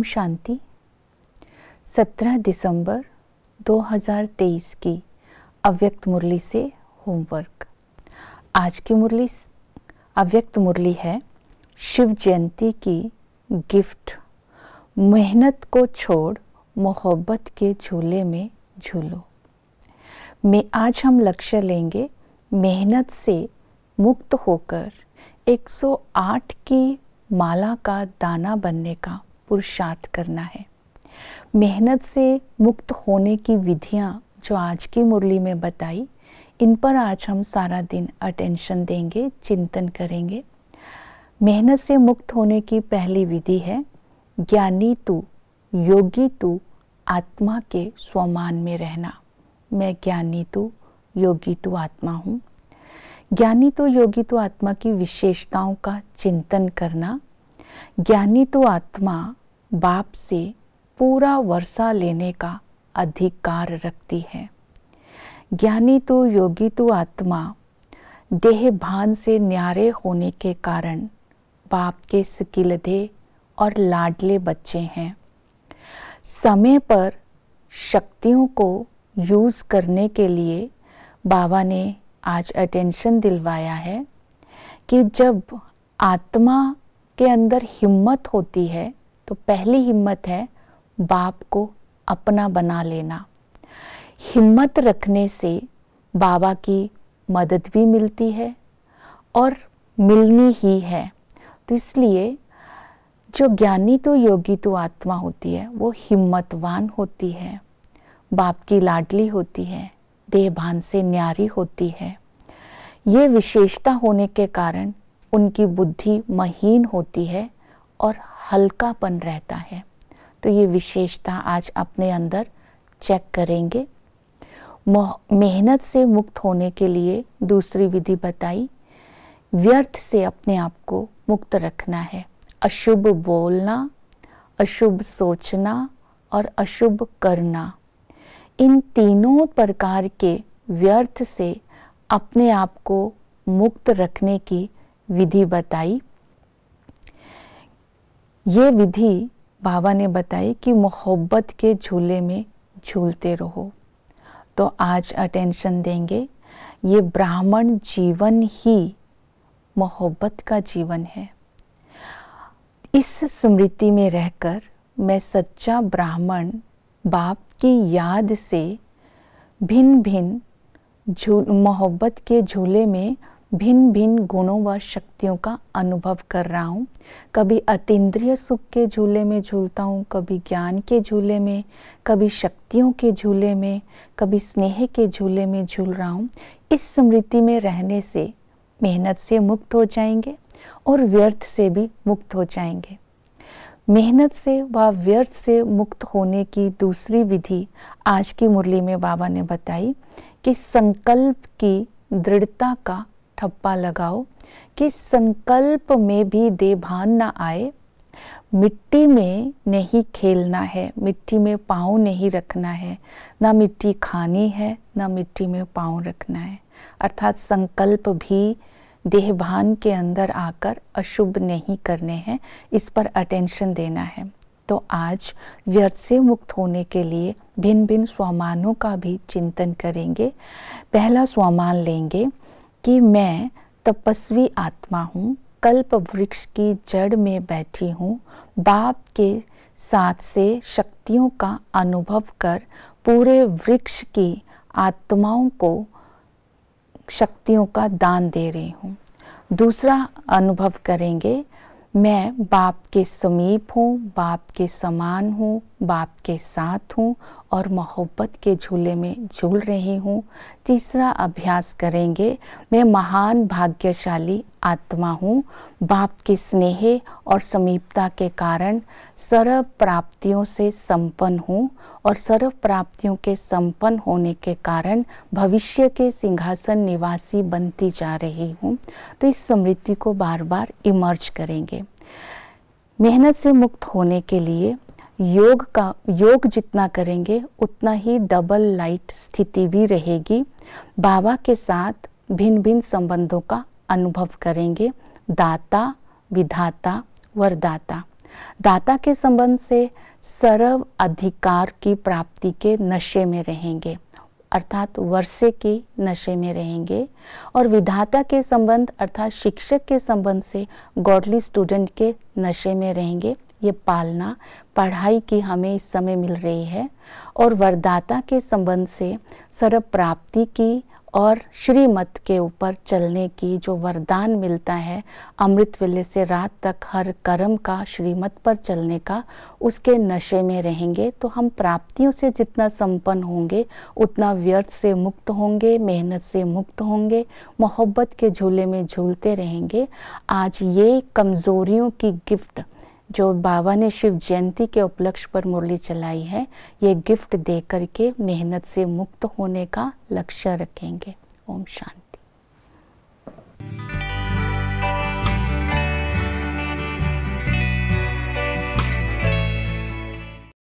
ओम शांति। 17 दिसंबर 2023 की अव्यक्त मुरली से होमवर्क। आज की मुरली अव्यक्त मुरली है शिव जयंती की गिफ्ट। मेहनत को छोड़ मोहब्बत के झूले में झूलो। में आज हम लक्ष्य लेंगे मेहनत से मुक्त होकर 108 की माला का दाना बनने का पुरुषार्थ करना है। मेहनत से मुक्त होने की विधियां जो आज की मुरली में बताई, इन पर आज हम सारा दिन अटेंशन देंगे, चिंतन करेंगे। मेहनत से मुक्त होने की पहली विधि है ज्ञानी तू, योगी तू, आत्मा के स्वमान में रहना। मैं ज्ञानी तू, योगी तू आत्मा हूँ। ज्ञानी तो योगी तो आत्मा की विशेषताओं का चिंतन करना। ज्ञानी तो आत्मा बाप से पूरा वर्षा लेने का अधिकार रखती है। ज्ञानी तो योगी तो आत्मा देह भान से न्यारे होने के कारण बाप के सिकिलधे और लाडले बच्चे हैं। समय पर शक्तियों को यूज करने के लिए बाबा ने आज अटेंशन दिलवाया है कि जब आत्मा के अंदर हिम्मत होती है तो पहली हिम्मत है बाप को अपना बना लेना। हिम्मत रखने से बाबा की मदद भी मिलती है और मिलनी ही है। तो इसलिए जो ज्ञानी तो योगी तो आत्मा होती है वो हिम्मतवान होती है, बाप की लाडली होती है, देहभान से न्यारी होती है। ये विशेषता होने के कारण उनकी बुद्धि महीन होती है और हल्कापन रहता है। तो ये विशेषता आज अपने अंदर चेक करेंगे। मेहनत से मुक्त होने के लिए दूसरी विधि बताई, व्यर्थ से अपने आप को मुक्त रखना है। अशुभ बोलना, अशुभ सोचना और अशुभ करना, इन तीनों प्रकार के व्यर्थ से अपने आप को मुक्त रखने की विधि बताई। ये विधि बाबा ने बताई कि मोहब्बत के झूले में झूलते रहो। तो आज अटेंशन देंगे, ये ब्राह्मण जीवन ही मोहब्बत का जीवन है। इस स्मृति में रहकर मैं सच्चा ब्राह्मण बाप की याद से भिन्न भिन्न मोहब्बत के झूले में भिन्न भिन्न गुणों व शक्तियों का अनुभव कर रहा हूँ। कभी अतीन्द्रिय सुख के झूले में झूलता हूँ, कभी ज्ञान के झूले में, कभी शक्तियों के झूले में, कभी स्नेह के झूले में झूल रहा हूँ। इस स्मृति में रहने से मेहनत से मुक्त हो जाएंगे और व्यर्थ से भी मुक्त हो जाएंगे। मेहनत से व व्यर्थ से मुक्त होने की दूसरी विधि आज की मुरली में बाबा ने बताई कि संकल्प की दृढ़ता का ठप्पा लगाओ कि संकल्प में भी देभान ना आए। मिट्टी में नहीं खेलना है, मिट्टी में पाँव नहीं रखना है, ना मिट्टी खानी है, ना मिट्टी में पाँव रखना है। अर्थात संकल्प भी देहभान के अंदर आकर अशुभ नहीं करने हैं, इस पर अटेंशन देना है। तो आज व्यर्थ से मुक्त होने के लिए भिन्न भिन्न स्वमानों का भी चिंतन करेंगे। पहला स्वमान लेंगे कि मैं तपस्वी आत्मा हूँ, कल्प वृक्ष की जड़ में बैठी हूँ, बाप के साथ से शक्तियों का अनुभव कर पूरे वृक्ष की आत्माओं को शक्तियों का दान दे रही हूँ। दूसरा अनुभव करेंगे, मैं बाप के समीप हूँ, बाप के समान हूँ, बाप के साथ हूँ और मोहब्बत के झूले में झूल रही हूँ। तीसरा अभ्यास करेंगे, मैं महान भाग्यशाली आत्मा हूँ, बाप के स्नेह और समीपता के कारण सर्व प्राप्तियों से संपन्न हूँ और सर्व प्राप्तियों के संपन्न होने के कारण भविष्य के सिंहासन निवासी बनती जा रही हूँ। तो इस स्मृति को बार बार इमर्ज करेंगे। मेहनत से मुक्त होने के लिए योग जितना करेंगे उतना ही डबल लाइट स्थिति भी रहेगी। बाबा के साथ भिन्न भिन्न संबंधों का अनुभव करेंगे, दाता, विधाता, वरदाता। दाता के संबंध से सर्व अधिकार की प्राप्ति के नशे में रहेंगे, अर्थात वर्षे की नशे में रहेंगे। और विधाता के संबंध अर्थात शिक्षक के संबंध से गॉडली स्टूडेंट के नशे में रहेंगे। ये पालना पढ़ाई की हमें इस समय मिल रही है। और वरदाता के संबंध से सर्व प्राप्ति की और श्रीमत के ऊपर चलने की जो वरदान मिलता है, अमृत वेले से रात तक हर कर्म का श्रीमत पर चलने का, उसके नशे में रहेंगे। तो हम प्राप्तियों से जितना संपन्न होंगे उतना व्यर्थ से मुक्त होंगे, मेहनत से मुक्त होंगे, मोहब्बत के झूले में झूलते रहेंगे। आज ये कमजोरियों की गिफ्ट जो बाबा ने शिव जयंती के उपलक्ष्य पर मुरली चलाई है, ये गिफ्ट दे करके मेहनत से मुक्त होने का लक्ष्य रखेंगे। ओम शांति।